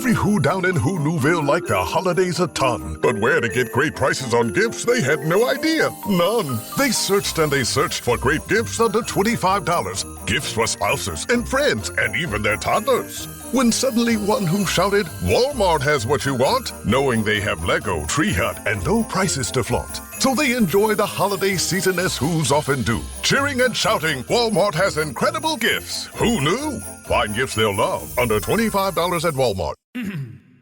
Every who down in Who Newville liked the holidays a ton, but where to get great prices on gifts they had no idea. None. They searched and they searched for great gifts under $25. Gifts for spouses and friends and even their toddlers. When suddenly one who shouted, Walmart has what you want, knowing they have Lego, Tree Hut, and no prices to flaunt. So they enjoy the holiday season as who's often do. Cheering and shouting, Walmart has incredible gifts. Who knew? Find gifts they'll love under $25 at Walmart.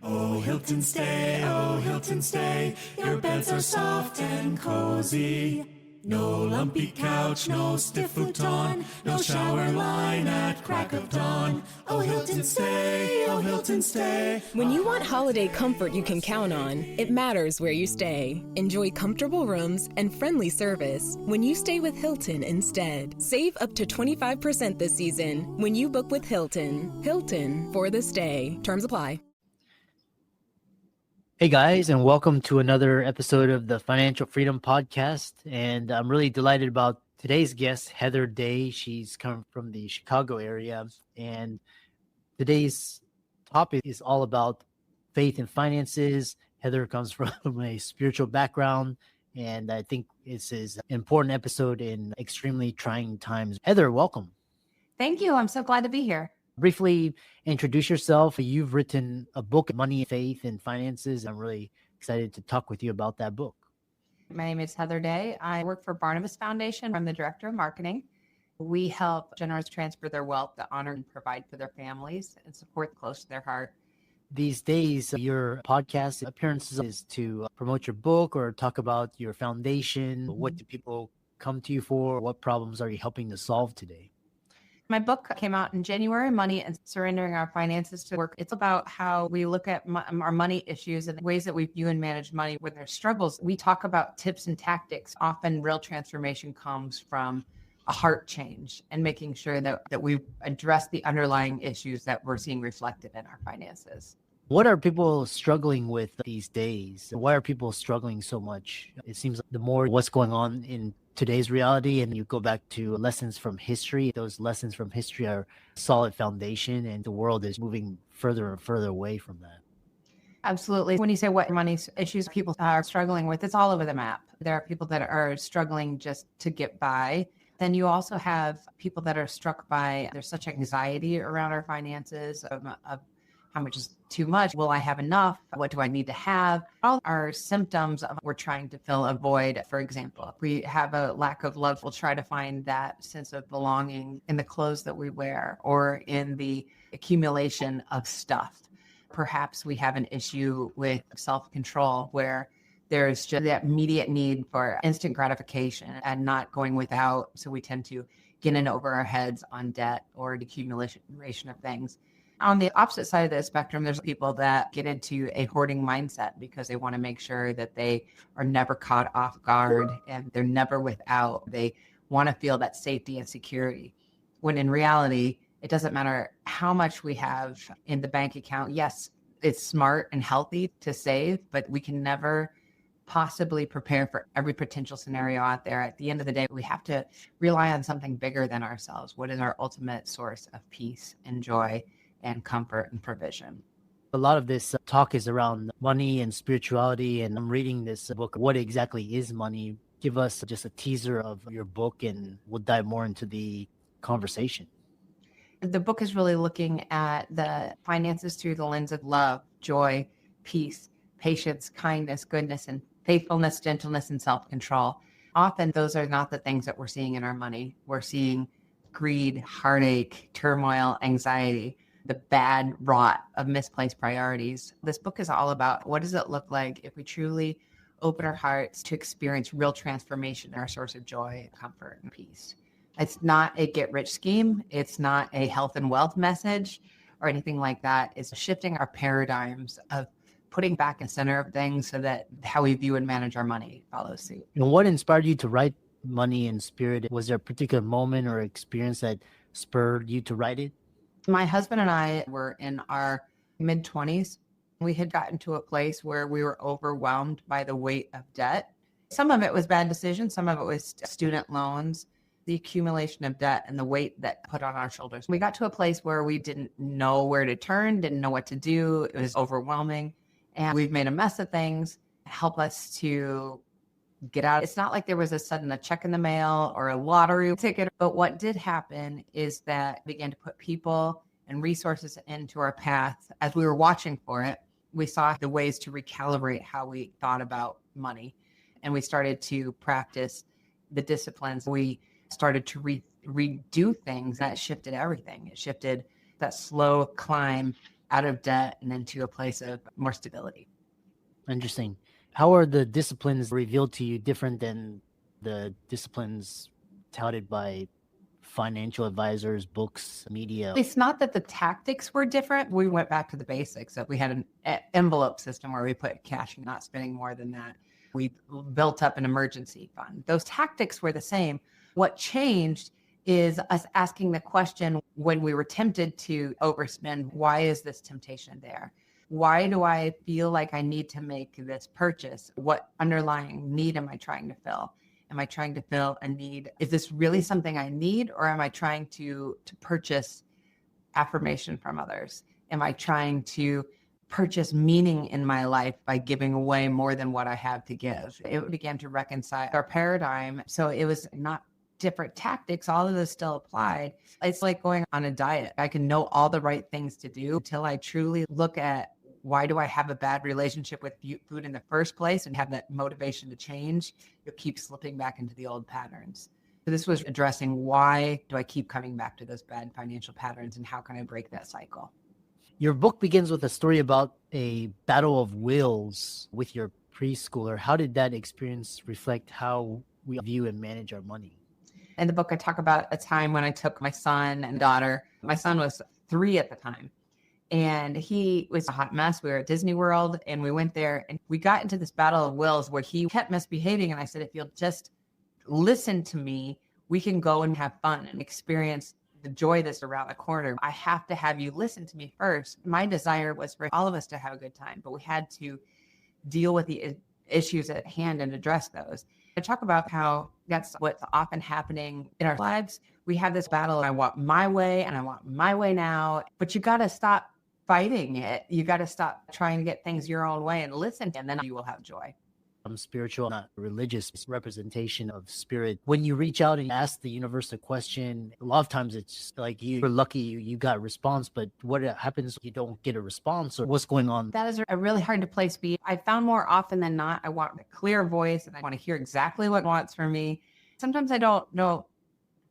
Oh, Hilton stay, your beds are soft and cozy. No lumpy couch, no stiff futon, no shower line at crack of dawn. Oh, Hilton stay. When you want holiday comfort you can count on, it matters where you stay. Enjoy comfortable rooms and friendly service when you stay with Hilton instead. Save up to 25% this season when you book with Hilton. Hilton for the stay. Terms apply. Hey guys, and welcome to another episode of the Financial Freedom Podcast. And I'm really delighted about today's guest, Heather Day. She's come from the Chicago area. And today's topic is all about faith and finances. Heather comes from a spiritual background, and I think this is an important episode in extremely trying times. Heather, welcome. Thank you. I'm so glad to be here. Briefly introduce yourself. You've written a book, Money, Faith, and Finances. I'm really excited to talk with you about that book. My name is Heather Day. I work for Barnabas Foundation. I'm the director of marketing. We help generous transfer their wealth to honor and provide for their families and support close to their heart. These days, your podcast appearances is to promote your book or talk about your foundation. What do people come to you for? What problems are you helping to solve today? My book came out in January, Money and Surrendering Our Finances to Work. It's about how we look at our money issues and the ways that we view and manage money when there's struggles. We talk about tips and tactics. Often real transformation comes from a heart change and making sure that we address the underlying issues that we're seeing reflected in our finances. What are people struggling with these days? Why are people struggling so much? It seems like the more what's going on in today's reality and you go back to lessons from history, those lessons from history are a solid foundation, and the world is moving further and further away from that. Absolutely. When you say what money issues people are struggling with, it's all over the map. There are people that are struggling just to get by. Then you also have people that are struck by, there's such anxiety around our finances of how much is too much? Will I have enough? What do I need to have? All are symptoms of we're trying to fill a void. For example, if we have a lack of love, we'll try to find that sense of belonging in the clothes that we wear or in the accumulation of stuff. Perhaps we have an issue with self-control where there's just that immediate need for instant gratification and not going without. So we tend to get in over our heads on debt or the accumulation of things. On the opposite side of the spectrum, there's people that get into a hoarding mindset because they want to make sure that they are never caught off guard and they're never without. They want to feel that safety and security. When in reality, it doesn't matter how much we have in the bank account. Yes, it's smart and healthy to save, but we can never possibly prepare for every potential scenario out there. At the end of the day, we have to rely on something bigger than ourselves. What is our ultimate source of peace and joy and comfort and provision? A lot of this talk is around money and spirituality, and I'm reading this book, What Exactly is Money? Give us just a teaser of your book and we'll dive more into the conversation. The book is really looking at the finances through the lens of love, joy, peace, patience, kindness, goodness, and faithfulness, gentleness, and self-control. Often those are not the things that we're seeing in our money. We're seeing greed, heartache, turmoil, anxiety, the bad rot of misplaced priorities. This book is all about what does it look like if we truly open our hearts to experience real transformation in our source of joy, comfort, and peace. It's not a get-rich scheme. It's not a health and wealth message or anything like that. It's shifting our paradigms of putting back in center of things so that how we view and manage our money follows suit. And what inspired you to write Money and Spirit? Was there a particular moment or experience that spurred you to write it? My husband and I were in our mid-20s. We had gotten to a place where we were overwhelmed by the weight of debt. Some of it was bad decisions. Some of it was student loans. the accumulation of debt and the weight that put on our shoulders. We got to a place where we didn't know where to turn, didn't know what to do. It was overwhelming. And we've made a mess of things. Help us to get out. It's not like there was a check in the mail or a lottery ticket. But what did happen is that we began to put people and resources into our path. As we were watching for it, we saw the ways to recalibrate how we thought about money. And we started to practice the disciplines. We started to redo things that shifted everything. It shifted that slow climb out of debt and into a place of more stability. Interesting. How are the disciplines revealed to you different than the disciplines touted by financial advisors, books, media? It's not that the tactics were different. We went back to the basics. We had an envelope system where we put cash, not spending more than that. We built up an emergency fund. Those tactics were the same. What changed is us asking the question when we were tempted to overspend, why is this temptation there? Why do I feel like I need to make this purchase? What underlying need am I trying to fill? Am I trying to fill a need? Is this really something I need, or am I trying to purchase affirmation from others? Am I trying to purchase meaning in my life by giving away more than what I have to give? It began to reconcile our paradigm. So it was not different tactics. All of this still applied. It's like going on a diet. I can know all the right things to do until I truly look at, why do I have a bad relationship with food in the first place, and have that motivation to change? You'll keep slipping back into the old patterns. So this was addressing, why do I keep coming back to those bad financial patterns, and how can I break that cycle? Your book begins with a story about a battle of wills with your preschooler. How did that experience reflect how we view and manage our money? In the book, I talk about a time when I took my son and daughter. My son was 3 at the time, and he was a hot mess. We were at Disney World, and we went there, and we got into this battle of wills where he kept misbehaving. And I said, if you'll just listen to me, we can go and have fun and experience the joy that's around the corner. I have to have you listen to me first. My desire was for all of us to have a good time, but we had to deal with the issues at hand and address those. I talk about how that's what's often happening in our lives. We have this battle. I want my way, and I want my way now, but you got to stop fighting it. You got to stop trying to get things your own way and listen, and then you will have joy. Spiritual, not religious representation of spirit. When you reach out and ask the universe a question, a lot of times it's just like you're lucky you got a response, but what happens if you don't get a response, or what's going on? That is a really hard to place. I found more often than not, I want a clear voice, and I want to hear exactly what it wants from me. Sometimes I don't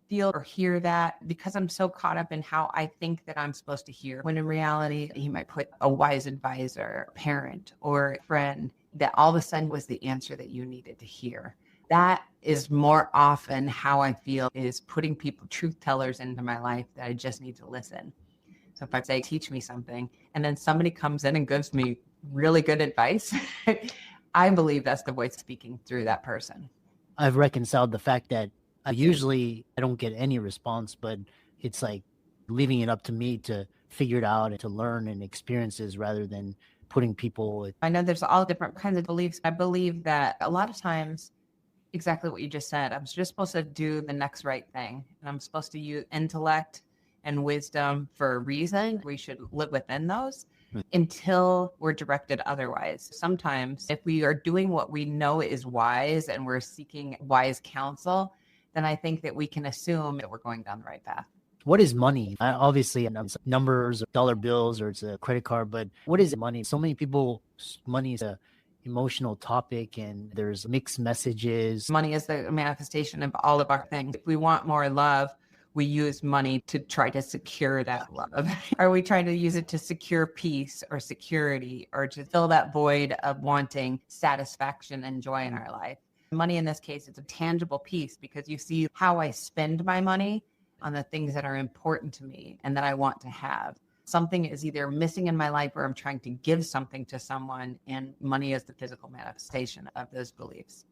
feel or hear that because I'm so caught up in how I think that I'm supposed to hear, when in reality, he might put a wise advisor, parent, or friend that all of a sudden was the answer that you needed to hear. That is more often how I feel, is putting people, truth tellers, into my life that I just need to listen. So if I say, teach me something, and then somebody comes in and gives me really good advice, I believe that's the voice speaking through that person. I've reconciled the fact that usually I don't get any response, but it's like leaving it up to me to figure it out and to learn and experiences, rather than putting people. I know there's all different kinds of beliefs. I believe that a lot of times, exactly what you just said, I'm just supposed to do the next right thing. And I'm supposed to use intellect and wisdom for a reason. We should live within those until we're directed otherwise. Sometimes if we are doing what we know is wise and we're seeking wise counsel, then I think that we can assume that we're going down the right path. What is money? Obviously, numbers, dollar bills, or it's a credit card, but what is money? So many people, money is a emotional topic, and there's mixed messages. Money is the manifestation of all of our things. If we want more love, we use money to try to secure that love. Are we trying to use it to secure peace or security, or to fill that void of wanting satisfaction and joy in our life? Money in this case, it's a tangible piece, because you see how I spend my money on the things that are important to me and that I want to have. Something is either missing in my life, or I'm trying to give something to someone, and money is the physical manifestation of those beliefs.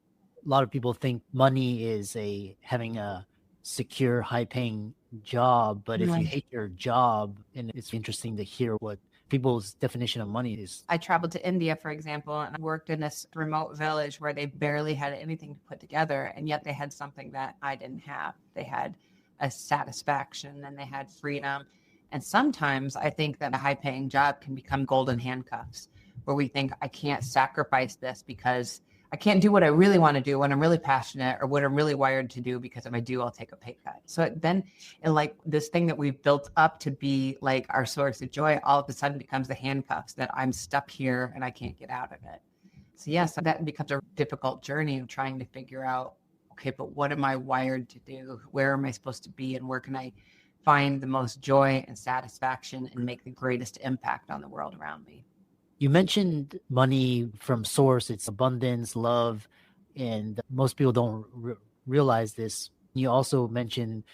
A lot of people think money is having a secure, high-paying job, but if you hate your job, and it's interesting to hear what people's definition of money is. I traveled to India, for example, and I worked in this remote village where they barely had anything to put together. And yet they had something that I didn't have. They had a satisfaction and they had freedom. And sometimes I think that a high paying job can become golden handcuffs, where we think I can't sacrifice this because I can't do what I really want to do when I'm really passionate or what I'm really wired to do, because if I do, I'll take a pay cut. So then like this thing that we've built up to be like our source of joy, all of a sudden becomes the handcuffs that I'm stuck here and I can't get out of it. So yes, that becomes a difficult journey of trying to figure out, okay, but what am I wired to do? Where am I supposed to be? And where can I find the most joy and satisfaction and make the greatest impact on the world around me? You mentioned money from source, it's abundance, love, and most people don't realize this. You also mentioned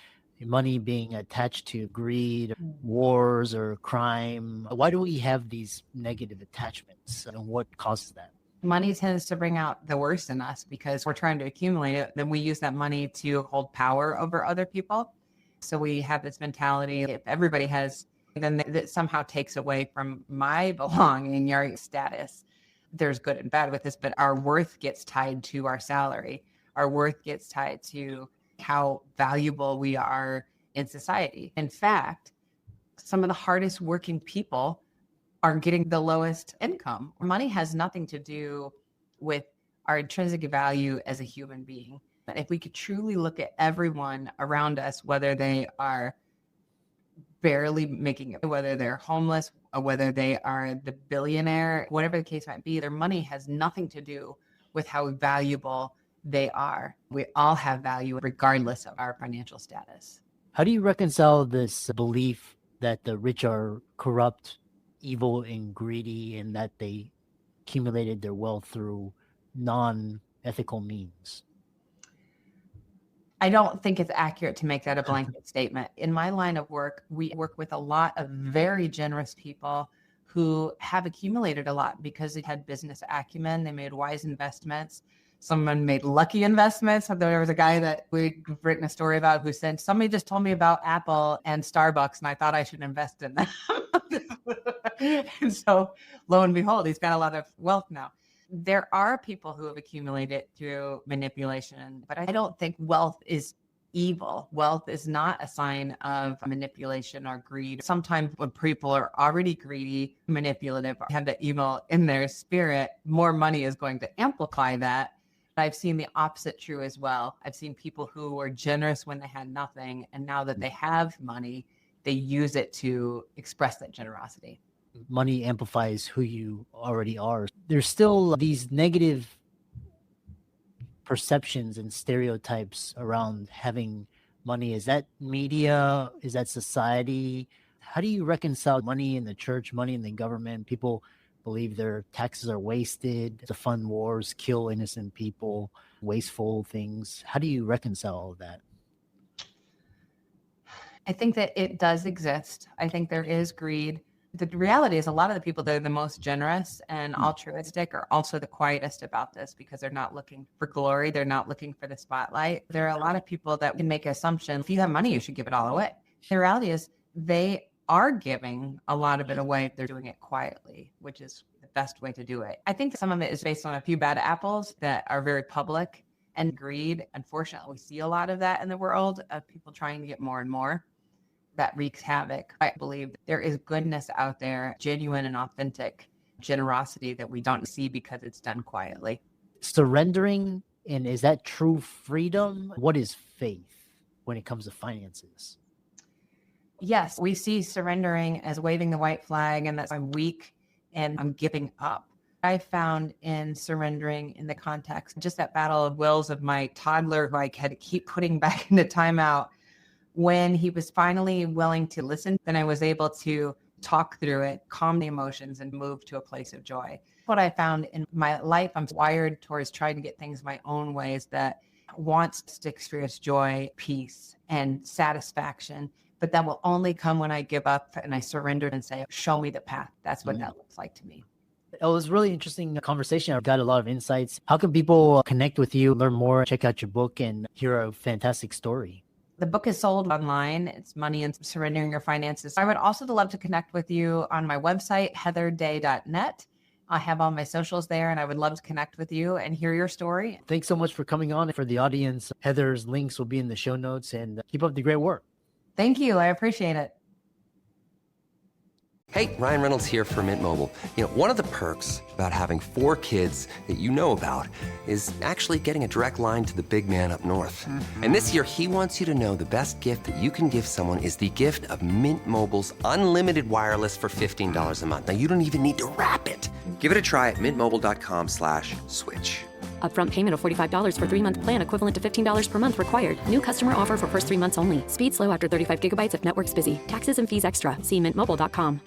money being attached to greed, wars, or crime. Why do we have these negative attachments, and what causes that? Money tends to bring out the worst in us because we're trying to accumulate it. Then we use that money to hold power over other people. So we have this mentality, if everybody has, then that somehow takes away from my belonging or status. There's good and bad with this, but our worth gets tied to our salary. Our worth gets tied to how valuable we are in society. In fact, some of the hardest working people are getting the lowest income. Money has nothing to do with our intrinsic value as a human being. But if we could truly look at everyone around us, whether they are barely making it, whether they're homeless, or whether they are the billionaire, whatever the case might be, their money has nothing to do with how valuable they are. We all have value regardless of our financial status. How do you reconcile this belief that the rich are corrupt, evil, and greedy, and that they accumulated their wealth through non-ethical means? I don't think it's accurate to make that a blanket statement. In my line of work, we work with a lot of very generous people who have accumulated a lot because they had business acumen. They made wise investments. Someone made lucky investments. There was a guy that we've written a story about who said, somebody just told me about Apple and Starbucks and I thought I should invest in them. And so lo and behold, he's got a lot of wealth now. There are people who have accumulated through manipulation, but I don't think wealth is evil. Wealth is not a sign of manipulation or greed. Sometimes when people are already greedy, manipulative, have the evil in their spirit, more money is going to amplify that. I've seen the opposite true as well. I've seen people who were generous when they had nothing, and now that they have money, they use it to express that generosity. Money amplifies who you already are. There's still these negative perceptions and stereotypes around having money. Is that media? Is that society? How do you reconcile money in the church, money in the government? People believe their taxes are wasted to fund wars, kill innocent people, wasteful things. How do you reconcile all of that? I think that it does exist. I think there is greed. The reality is a lot of the people that are the most generous and altruistic are also the quietest about this because they're not looking for glory. They're not looking for the spotlight. There are a lot of people that can make an assumption, if you have money, you should give it all away. The reality is they are giving a lot of it away. They're doing it quietly, which is the best way to do it. I think some of it is based on a few bad apples that are very public, and greed. Unfortunately, we see a lot of that in the world of people trying to get more and more. That wreaks havoc. I believe there is goodness out there, genuine and authentic generosity that we don't see because it's done quietly. Surrendering, and is that true freedom? What is faith when it comes to finances? Yes, we see surrendering as waving the white flag and that I'm weak and I'm giving up. I found in surrendering in the context, just that battle of wills of my toddler who I had to keep putting back into timeout. When he was finally willing to listen, then I was able to talk through it, calm the emotions, and move to a place of joy. What I found in my life, I'm wired towards trying to get things my own ways, that wants to experience joy, peace, and satisfaction. But that will only come when I give up and I surrender and say, show me the path. That's what that looks like to me. It was really interesting conversation. I've got a lot of insights. How can people connect with you, learn more, check out your book, and hear a fantastic story? The book is sold online. It's Money and Surrendering Your Finances. I would also love to connect with you on my website, heatherday.net. I have all my socials there, and I would love to connect with you and hear your story. Thanks so much for coming on. For the audience, Heather's links will be in the show notes, and keep up the great work. Thank you. I appreciate it. Hey, Ryan Reynolds here for Mint Mobile. You know, one of the perks about having 4 kids that you know about is actually getting a direct line to the big man up north. And this year, he wants you to know the best gift that you can give someone is the gift of Mint Mobile's unlimited wireless for $15 a month. Now, you don't even need to wrap it. Give it a try at mintmobile.com/switch. Upfront payment of $45 for 3-month plan equivalent to $15 per month required. New customer offer for first 3 months only. Speed slow after 35 gigabytes if network's busy. Taxes and fees extra. See mintmobile.com.